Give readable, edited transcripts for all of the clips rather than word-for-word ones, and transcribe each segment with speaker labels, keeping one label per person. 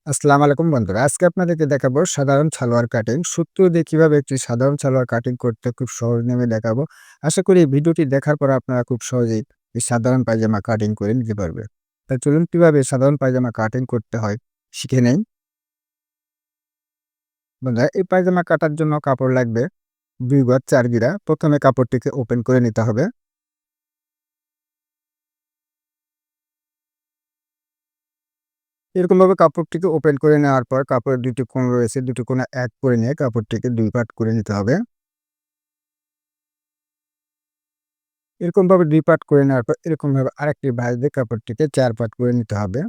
Speaker 1: আসসালামু আলাইকুম বন্ধুরা। আজকে আপনাদেরকে দেখাবো সাধারণ সালোয়ার কাটিং। সূত্র দিয়ে কিভাবে একটি সাধারণ সালোয়ার কাটিং করতে খুব সহজ নিয়মে দেখাবো। আশা করি এই ভিডিওটি দেখার পর আপনারা খুব সহজেই এই সাধারণ পায়জামা কাটিং করে নিতে পারবেন। তাই চলুন কিভাবে সাধারণ পায়জামা কাটিং করতে হয় শিখে নেই। বন্ধুরা এই পায়জামা কাটার জন্য কাপড় লাগবে ২ গজ ৪ গিরা। প্রথমে কাপড়টিকে ওপেন করে নিতে হবে। এরকমভাবে কাপড়টিকে ওপেন করে নেওয়ার পর কাপড়ের ২ টি কোণ রয়েছে, ২ টি কোণা এক করে নিয়ে কাপড়টিকে ২ পার্ট করে নিতে হবে। এরকমভাবে ২ পার্ট করে নেওয়ার পর এরকমভাবে আরেকটি ভাঁজ দিয়ে কাপড়টিকে ৪ পার্ট করে নিতে হবে।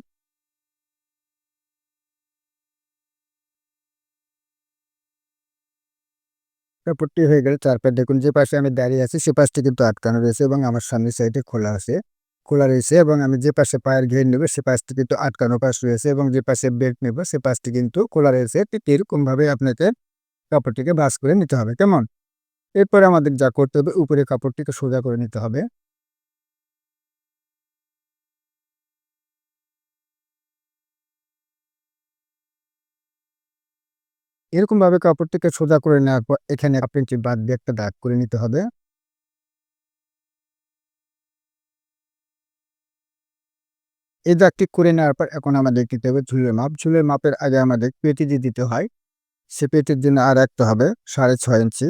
Speaker 1: কাপড়টি হয়ে গেলে ৪ পার্ট দেখুন যে পাশে আমি দাঁড়িয়ে আছি সে পাশটি কিন্তু আটকানো রয়েছে এবং আমার সামনের সাইডে খোলা আছে। খোলা রয়েছে এবং আমি যে পাশে পায়ের ঘের নেব সে পাশটি কিন্তু আটকানো পাশ রয়েছে এবং যে পাশে বেল্ট নেব সে পাশটি কিন্তু খোলা রয়েছে। ঠিক এরকমভাবে আপনাকে কাপড়টিকে ভাঁজ করে নিতে হবে। কেমন? এরপরে আমাদের যা করতে হবে উপরে কাপড়টিকে সোজা করে নিতে হবে। এরকমভাবে কাপড়টিকে সোজা করে নেওয়ার পর এখানে ১/২ ইঞ্চি বাদ দিয়ে একটা দাগ করে নিতে হবে। এই দাগটি করে নেওয়ার পর এখন আমাদের দিতে হবে ঝুলের মাপ। ঝুলের মাপের আগে আমাদের পেটি দিয়ে দিতে হয়। সে পেটির জন্য আর রাখতে হবে ৬.৫ ইঞ্চি।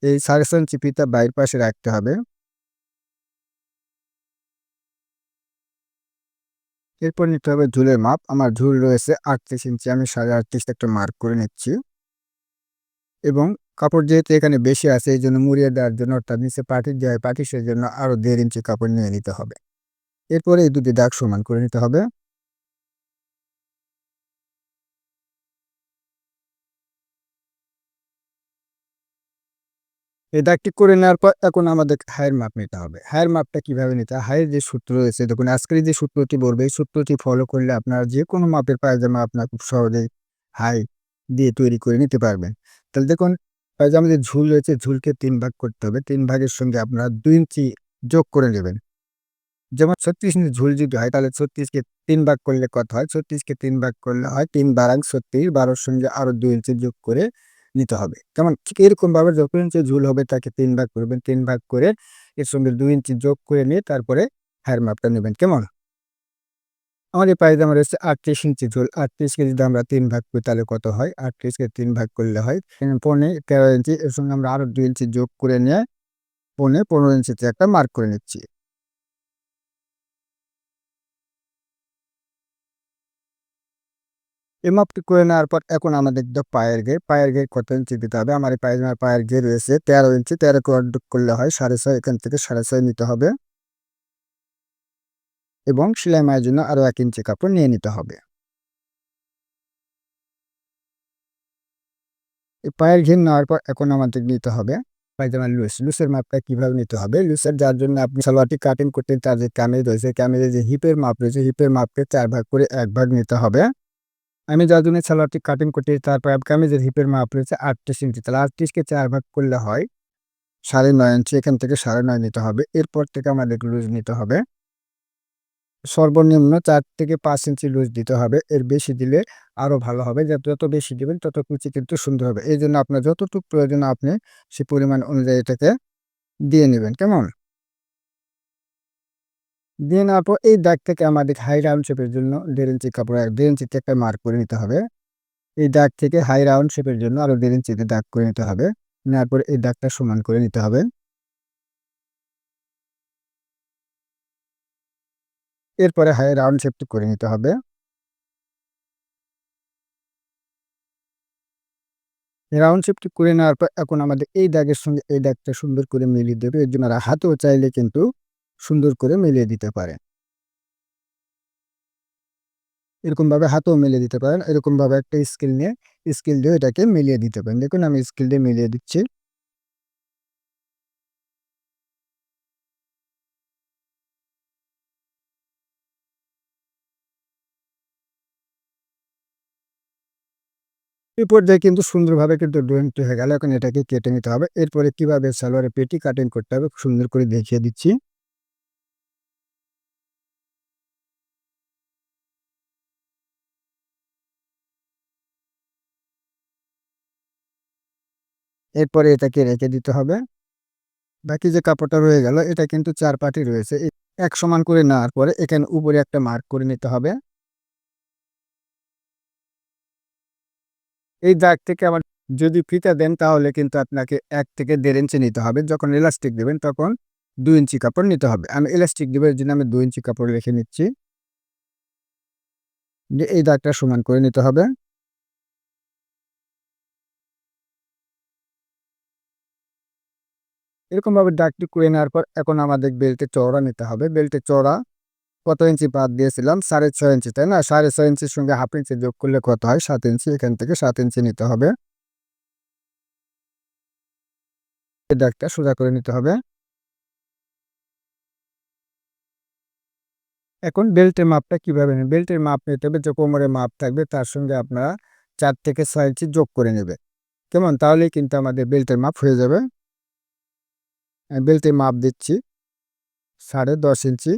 Speaker 1: এই ৬.৫ ইঞ্চি ফিতা বাইরের পাশে রাখতে হবে। এরপর নিতে হবে ঝুলের মাপ। আমার ঝুল রয়েছে ৩৮ ইঞ্চি। আমি ৩৮.৫ একটা মার্ক করে নিচ্ছি এবং কাপড় যেহেতু এখানে বেশি আছে এইজন্য মুড়িয়ে দেওয়ার জন্য অর্থাৎ নিচে পাটি দেওয়া হয় পাটি সেজন্য আরো ১.৫ ইঞ্চি কাপড় নিয়ে নিতে হবে। এরপরে এই ২ টি দাগ সমান করে নিতে হবে। এই দাগটি করে নেওয়ার পর এখন আমাদের হায়ের মাপ নিতে হবে। হায়ের মাপটা কিভাবে নিতে হয়? হায়ের যে সূত্র রয়েছে দেখুন আজকের যে সূত্রটি বলবে এই সূত্রটি ফলো করলে আপনারা যেকোনো মাপের পায়জামা আপনার খুব সহজেই হাই দিয়ে তৈরি করে নিতে পারবেন। তাহলে দেখুন পায়জামার যে ঝুল রয়েছে ঝুলকে ৩ ভাগ করতে হবে। ৩ ভাগের সঙ্গে আপনারা ২ ইঞ্চি যোগ করে নেবেন। যেমন ৩৬ ইঞ্চি ঝুল যদি হয় তাহলে ৩৬ কে ৩ ভাগ করলে কত হয়? ৩৬ কে ৩ ভাগ করলে হয় ৩ বারাং ৩৬, ১২ র সঙ্গে আরো ২ ইঞ্চি যোগ করে নিতে হবে। কেমন? ঠিক এরকমভাবে যত ইঞ্চি ঝুল হবে তাকে ৩ ভাগ করবেন। ৩ ভাগ করে এর সঙ্গে ২ ইঞ্চি যোগ করে নিয়ে তারপরে হায়ের মাপটা নেবেন। কেমন? আমার এই পায়জামা রয়েছে ৩৮ ইঞ্চি ঝুল। ৩৮ কে যদি আমরা ৩ ভাগ করি তাহলে কত হয়? ৩৮ কে ৩ ভাগ করলে হয় পৌনে ১৩ ইঞ্চি। এর সঙ্গে আমরা আরো ২ ইঞ্চি যোগ করে নিয়ে পৌনে ১৫ ইঞ্চিতে একটা মার্ক করে নিচ্ছি। এই মাপটি করে নেওয়ার পর এখন আমাদের পায়ের ঘের। পায়ের ঘের কত ইঞ্চি দিতে হবে? আমার এই পায়জামার পায়ের ঘের রয়েছে ১৩ ইঞ্চি। ১৩ কে অর্ধেক করলে হয় ৬.৫, এখান থেকে ৬.৫ নিতে হবে এবং সেলাই মায়ের জন্য আরো ১ ইঞ্চি কাপড় নিয়ে নিতে হবে। এই পায়ের ঘের নেওয়ার পর এখন আমাদের নিতে হবে পায়জামার লুজ। লুজের মাপটা কিভাবে নিতে হবে? লুজের যার জন্য আপনি সালোয়ারটি কাটিং করতেন তার যে কামিজ রয়েছে, কামিজের যে হিপের মাপ রয়েছে, হিপের মাপকে ৪ ভাগ করে ১ ভাগ নিতে হবে। আমি যার জন্য সালোয়ারটি কাটিং করতে তারপর কামিজের হিপের মাপ রয়েছে ৩৮ ইঞ্চি। তাহলে ৩৮ কে ৪ ভাগ করলে হয় ৯.৫ ইঞ্চি, এখান থেকে ৯.৫ নিতে হবে। এরপর থেকে আমাদের লুজ নিতে হবে। সর্বনিম্ন ৪ থেকে ৫ ইঞ্চি লুজ দিতে হবে। এর বেশি দিলে আরো ভালো হবে। যত বেশি দিবেন তত কুচি কিন্তু সুন্দর হবে। এজন্য আপনার যতটুকু প্রয়োজন আপনি সে পরিমাণ অনুযায়ী এটাকে দিয়ে নিবেন। কেমন? দিয়ে নেওয়ার পর এই দাগ থেকে আমাদের হাই রাউন্ড শেপের জন্য ১.৫ ইঞ্চি কাপড় ১.৫ ইঞ্চিতে একটা মার্ক করে নিতে হবে। এই দাগ থেকে হাই রাউন্ড শেপের জন্য আরো ১.৫ ইঞ্চিতে দাগ করে নিতে হবে। নেওয়ার পরে এই দাগটা সমান করে নিতে হবে। এরপরে হাই রাউন্ড শেপটি করে নিতে হবে। রাউন্ড শেপটি করে নেওয়ার পর এখন আমাদের এই দাগের সঙ্গে এই দাগটা সুন্দর করে মিলিয়ে দেবে। এর জন্য হাতেও চাইলে কিন্তু সুন্দর করে মিলিয়ে দিতে পারেন। এরকমভাবে হাতেও মিলিয়ে দিতে পারেন। এরকমভাবে একটা স্কেল নিয়ে স্কেল দিয়ে এটাকে মিলিয়ে দিতে পারেন। দেখুন আমি স্কেল দিয়ে মিলিয়ে দিচ্ছি। এই পর্যায়ে কিন্তু সুন্দরভাবে কিন্তু ড্রয়িংটি হয়ে গেল। এখন এটাকে কেটে নিতে হবে। এরপরে কিভাবে সালোয়ারের পেটি কাটিং করতে হবে সুন্দর করে দেখিয়ে দিচ্ছি। এরপরে এটাকে রেখে দিতে হবে। বাকি যে কাপড়টা রয়ে গেল এটা কিন্তু ৪ পাটি রয়েছে। এক সমান করে নেওয়ার পরে এখানে উপরে একটা মার্ক করে নিতে হবে। এই দাগ থেকে আবার যদি ফিতা দেন তাহলে কিন্তু আপনাকে ১ থেকে ১.৫ ইঞ্চি নিতে হবে। যখন এলাস্টিক দিবেন তখন ২ ইঞ্চি কাপড় নিতে হবে। আমি এলাস্টিক দিব এর জন্য আমি ২ ইঞ্চি কাপড় রেখে নিচ্ছি। এই দাগটা সমান করে নিতে হবে। এরকমভাবে দাগটি করে নেওয়ার পর এখন আমাদের বেল্টের চওড়া নিতে হবে। বেল্টের চওড়া কত ইঞ্চি বাদ দিয়েছিলাম? ৬.৫ ইঞ্চি, তাই না? ৬.৫ ইঞ্চির সঙ্গে ১/২ ইঞ্চি যোগ করলে কত হয়? ৭ ইঞ্চি। এখান থেকে ৭ ইঞ্চি নিতে হবে। এই দাগটা সোজা করে নিতে হবে। এখন বেল্টের মাপটা কিভাবে নেবেন? বেল্টের মাপ নিতে হবে যে কোমরের মাপ থাকবে তার সঙ্গে আপনারা ৪ থেকে ৬ ইঞ্চি যোগ করে নেবেন। কেমন? তাহলেই কিন্তু আমাদের বেল্টের মাপ হয়ে যাবে। বেল্টের মাপ দিচ্ছি ১০.৫ ইঞ্চি।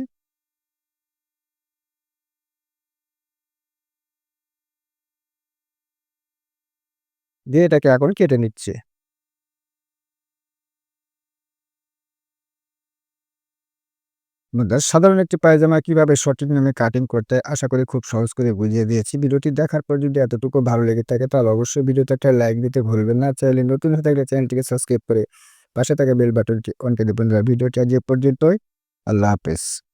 Speaker 1: দিয়ে এটাকে এখন কেটে নিচ্ছি। সাধারণ একটি পায়জামা কিভাবে সঠিক নিয়মে কাটিং করতে হয় আশা করি খুব সহজ করে বুঝিয়ে দিয়েছি। ভিডিওটি দেখার পর যদি এতটুকু ভালো লেগে থাকে তাহলে অবশ্যই ভিডিওতে একটা লাইক দিতে ভুলবেন না। চ্যানেলে নতুন হয়ে থাকলে চ্যানেলটিকে সাবস্ক্রাইব করে পাশে থাকা বেল বাটনটি অন করে দেবেন। ভিডিওটি আজ এ পর্যন্তই। আল্লাহ হাফেজ।